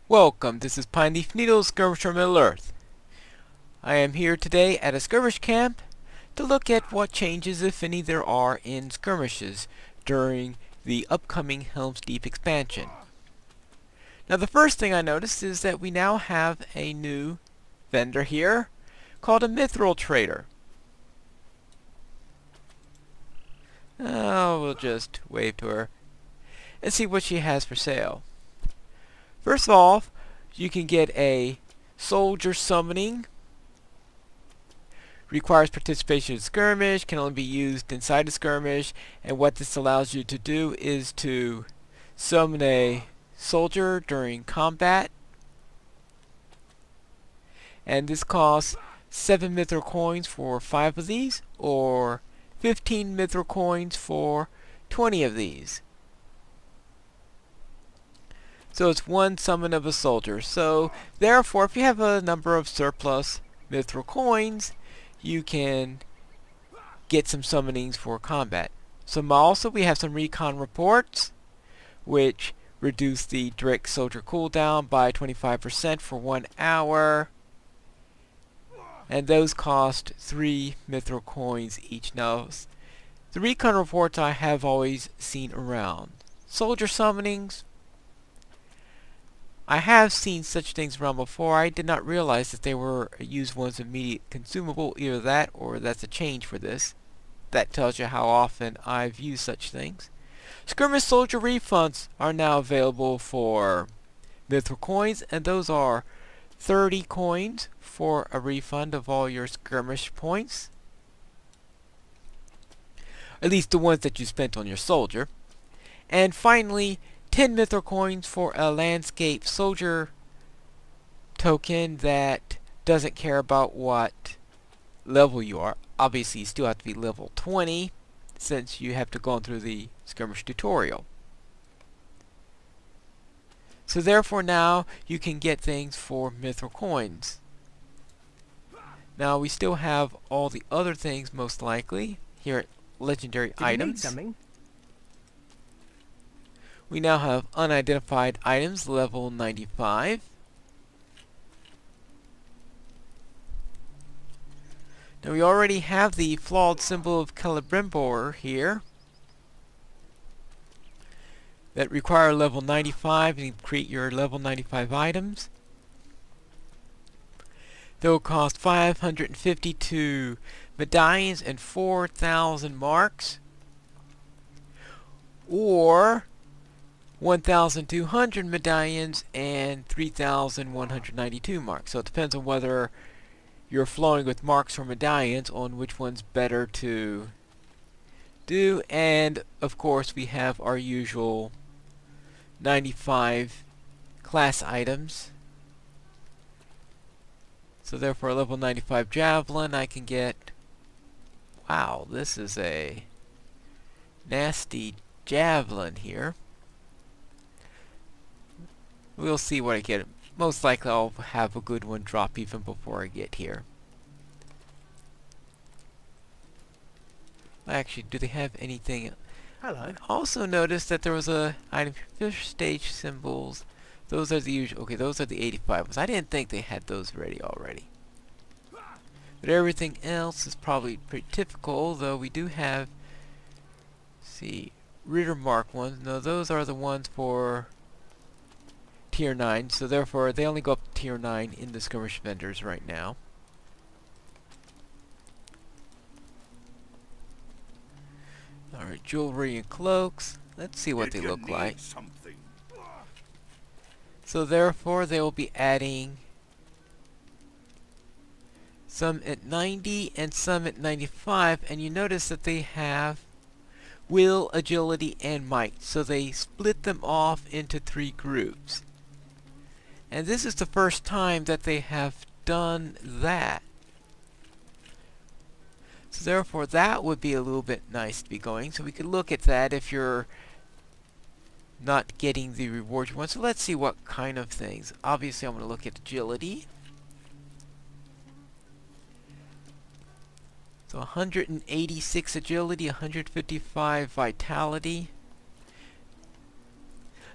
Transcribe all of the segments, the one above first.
Welcome, this is Pineleaf Needles, Skirmish from Middle-earth. I am here today at a skirmish camp to look at what changes, if any, there are in skirmishes during the upcoming Helm's Deep expansion. Now the first thing I noticed is that we now have a new vendor here called a mithril trader. We'll just wave to her and see what she has for sale. First of all, you can get a soldier summoning. Requires participation in skirmish, can only be used inside a skirmish, and what this allows you to do is to summon a soldier during combat. And this costs 7 mithril coins for 5 of these, or 15 mithril coins for 20 of these. So it's one summon of a soldier. So therefore, if you have a number of surplus mithril coins, you can get some summonings for combat. So also we have some recon reports, which reduce the direct soldier cooldown by 25% for 1 hour. And those cost 3 mithril coins each. Now, the recon reports I have always seen around. Soldier summonings, I have seen such things around before. I did not realize that they were used one's immediate consumable. Either that or that's a change for this. That tells you how often I've used such things. Skirmish soldier refunds are now available for mithril coins, and those are 30 coins for a refund of all your skirmish points. At least the ones that you spent on your soldier. And finally, 10 mithril coins for a landscape soldier token that doesn't care about what level you are. Obviously, you still have to be level 20 since you have to go through the skirmish tutorial. So therefore now you can get things for mithril coins. Now we still have all the other things most likely here at legendary items. We now have unidentified items, level 95. Now we already have the flawed symbol of Celebrimbor here that require level 95 and you create your level 95 items. They will cost 552 medallions and 4,000 marks, or 1,200 medallions and 3,192 marks. So it depends on whether you're flowing with marks or medallions on which one's better to do. And of course we have our usual 95 class items. So therefore level 95 javelin I can get. Wow, this is a nasty javelin here. We'll see what I get. Most likely I'll have a good one drop even before I get here. Actually, do they have anything? Hello. I also noticed that there was a item fish stage symbols. Those are the usual. Okay, those are the 85 ones. I didn't think they had those ready already. But everything else is probably pretty typical, though we do have, see, Ritter Mark ones. No, those are the ones for Tier 9, so therefore they only go up to Tier 9 in the skirmish vendors right now. Alright, jewelry and cloaks. Let's see what they look like. So therefore they will be adding some at 90 and some at 95, and you notice that they have will, agility, and might. So they split them off into 3 groups. And this is the first time that they have done that. So therefore that would be a little bit nice to be going. So we could look at that if you're not getting the rewards you want. So let's see what kind of things. Obviously I'm going to look at agility. So 186 agility, 155 vitality.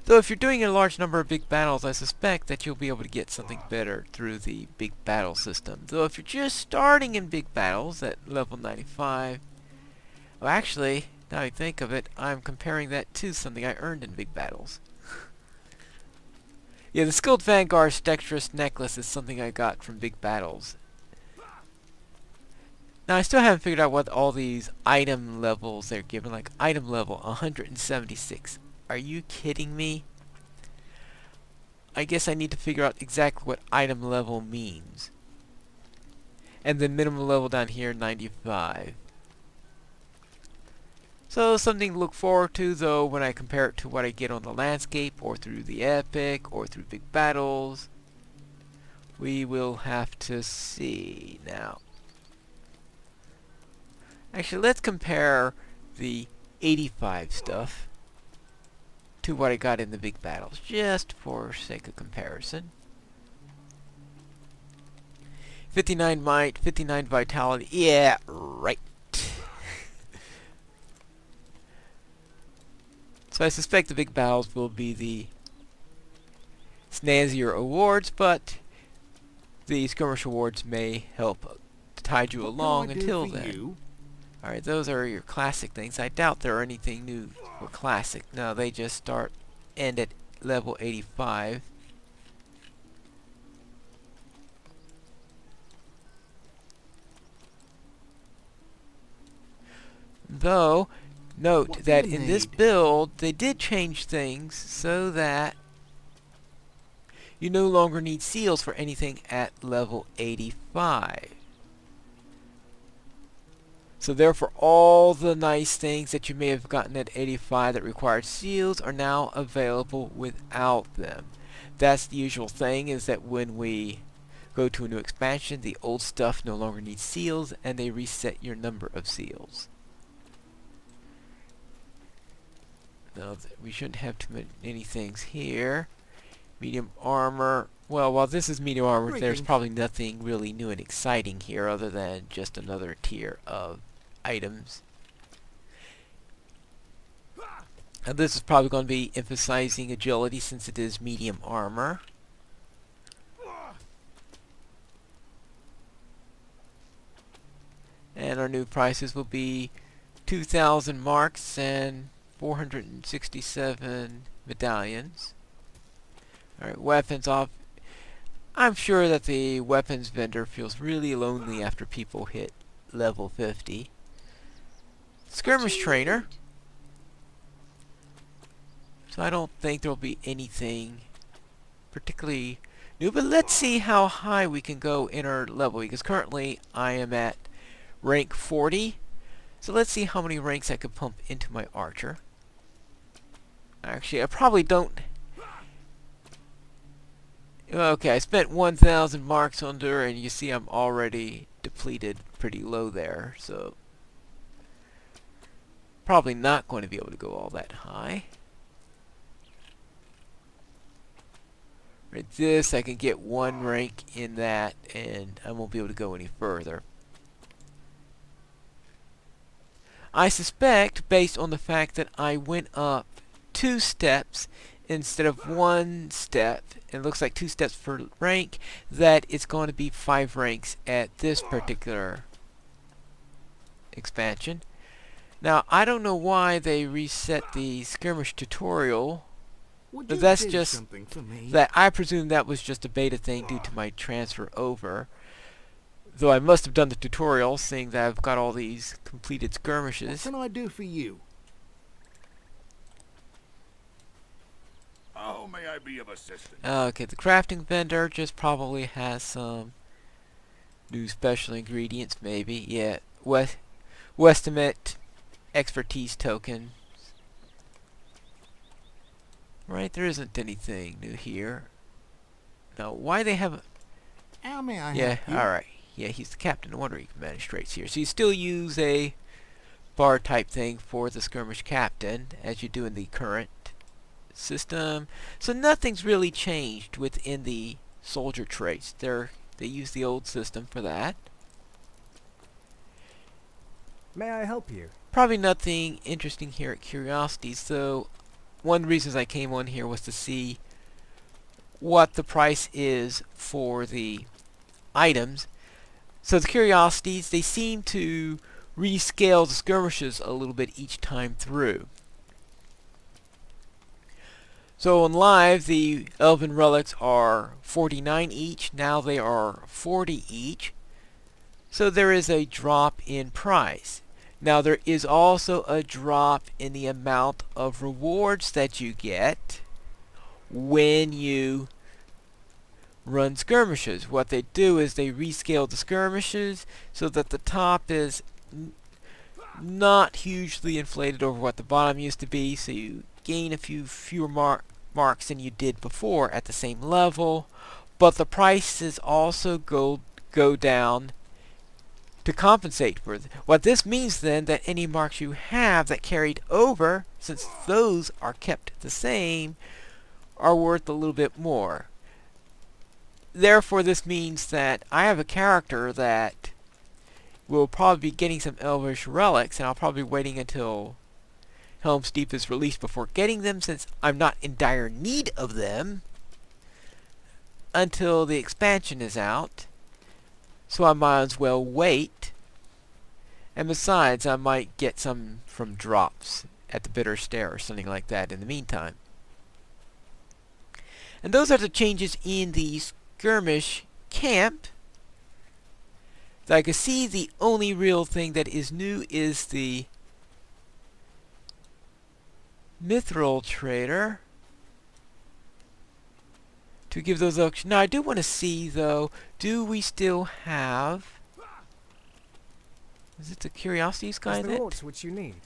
Though if you're doing a large number of big battles, I suspect that you'll be able to get something better through the big battle system. Though if you're just starting in big battles at level 95, well actually, now I think of it, I'm comparing that to something I earned in big battles. Yeah, the Skilled Vanguard's Dexterous Necklace is something I got from big battles. Now, I still haven't figured out what all these item levels they're given, like item level 176. Are you kidding me? I guess I need to figure out exactly what item level means. And the minimum level down here, 95. So, something to look forward to, though, when I compare it to what I get on the landscape, or through the epic, or through big battles. We will have to see now. Actually, let's compare the 85 stuff to what I got in the big battles, just for sake of comparison. 59 might, 59 vitality. Yeah, right. So I suspect the big battles will be the snazzier awards, but the skirmish awards may help to tide you along until then. Alright, those are your classic things. I doubt there are anything new for classic. No, they just end at level 85. Though, note that in this build, they did change things so that you no longer need seals for anything at level 85. So therefore, all the nice things that you may have gotten at 85 that required seals are now available without them. That's the usual thing, is that when we go to a new expansion, the old stuff no longer needs seals, and they reset your number of seals. Now, we shouldn't have too many things here. Medium armor. Well, while this is medium armor, there's probably nothing really new and exciting here other than just another tier of items. And this is probably going to be emphasizing agility since it is medium armor. And our new prices will be 2,000 marks and 467 medallions. Alright, weapons off. I'm sure that the weapons vendor feels really lonely after people hit level 50. Skirmish trainer. So I don't think there'll be anything particularly new, but let's see how high we can go in our level, because currently I am at rank 40. So let's see how many ranks I could pump into my archer. Actually, I probably don't. Okay, I spent 1,000 marks under, and you see I'm already depleted pretty low there, so probably not going to be able to go all that high. Right, this I can get 1 rank in that, and I won't be able to go any further. I suspect, based on the fact that I went up 2 steps instead of 1 step, it looks like 2 steps per rank, that it's going to be 5 ranks at this particular expansion. Now, I don't know why they reset the skirmish tutorial, but that's just that. I presume that was just a beta thing due to my transfer over. Though I must have done the tutorial, seeing that I've got all these completed skirmishes. What can I do for you? How may I be of assistance? Okay, the crafting vendor just probably has some new special ingredients, maybe. Yeah, Westimate expertise token. Right, there isn't anything new here. Now, why they have... How may I yeah, help you? alright. Yeah, he's the captain. No wonder he magistrates here. So you still use a bar type thing for the skirmish captain, as you do in the current system. So nothing's really changed within the soldier traits. They use the old system for that. May I help you? Probably nothing interesting here at Curiosities, so one of the reasons I came on here was to see what the price is for the items. So the curiosities, they seem to rescale the skirmishes a little bit each time through. So on live, the elven relics are 49 each. Now they are 40 each. So there is a drop in price. Now there is also a drop in the amount of rewards that you get when you run skirmishes. What they do is they rescale the skirmishes so that the top is not hugely inflated over what the bottom used to be, so you gain a few fewer marks than you did before at the same level, but the prices also go down to compensate for it. What this means then, that any marks you have that carried over, since those are kept the same, are worth a little bit more. Therefore, this means that I have a character that will probably be getting some elvish relics, and I'll probably be waiting until Helm's Deep is released before getting them, since I'm not in dire need of them until the expansion is out. So I might as well wait. And besides, I might get some from drops at the Bitter Stair or something like that in the meantime. And those are the changes in the Skirmish camp. So I can see the only real thing that is new is the mithril trader. To give those auctions. Now I do want to see though, do we still have... Is it the curiosities guy Is in there it? aught which you need?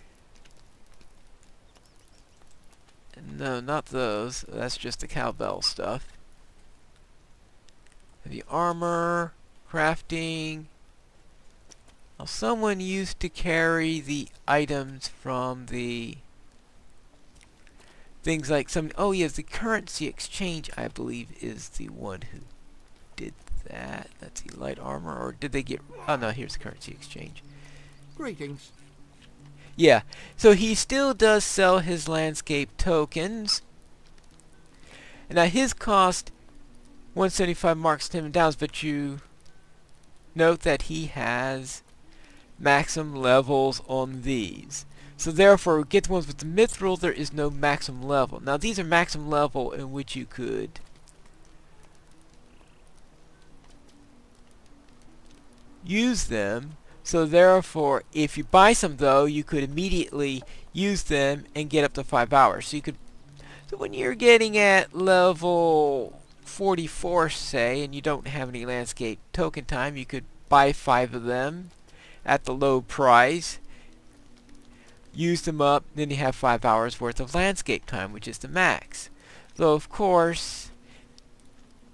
No, not those. That's just the cowbell stuff. The armor, crafting. Now someone used to carry the items from the things like some... Oh yes, the currency exchange, I believe, is the one who did that. Let's see, light armor, or did they get... Oh no, here's the currency exchange. Greetings. Yeah, so he still does sell his landscape tokens. And now his cost 175 marks to him down, but you note that he has maximum levels on these. So therefore, get the ones with the mithril, there is no maximum level. Now these are maximum level in which you could use them. So therefore, if you buy some though, you could immediately use them and get up to 5 hours. So you could, so when you're getting at level 44, say, and you don't have any landscape token time, you could buy 5 of them at the low price, use them up, then you have 5 hours worth of landscape time, which is the max. So of course,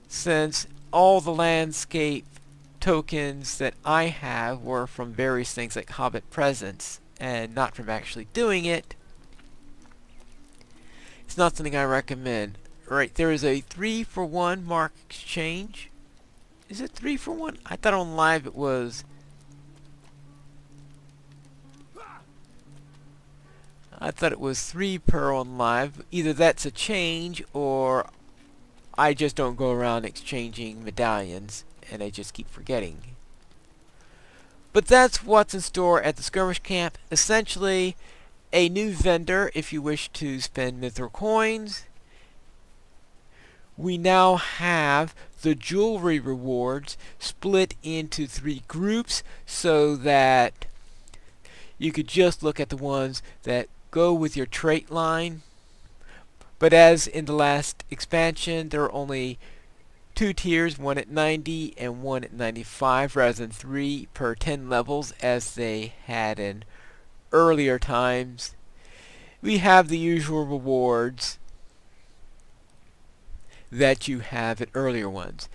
since all the landscape tokens that I have were from various things like Hobbit presents and not from actually doing it, it's not something I recommend. Right, there is a 3-for-1 mark exchange. Is it 3-for-1? I thought on live it was... I thought it was 3 per on live. Either that's a change or I just don't go around exchanging medallions and I just keep forgetting. But that's what's in store at the Skirmish camp. Essentially, a new vendor if you wish to spend mithril coins. We now have the jewelry rewards split into 3 groups so that you could just look at the ones that go with your trait line. But as in the last expansion, there are only 2 tiers, one at 90 and one at 95, rather than 3 per 10 levels as they had in earlier times. We have the usual rewards that you have at earlier ones.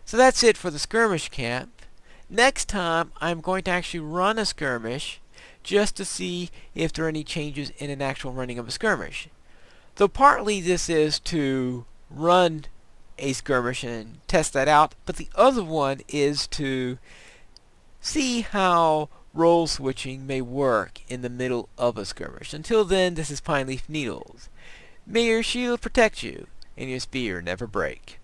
So that's it for the skirmish camp. Next time I'm going to actually run a skirmish just to see if there are any changes in an actual running of a skirmish. Though partly this is to run a skirmish and test that out, but the other one is to see how role switching may work in the middle of a skirmish. Until then, this is Pineleaf Needles. May your shield protect you, and your spear never break.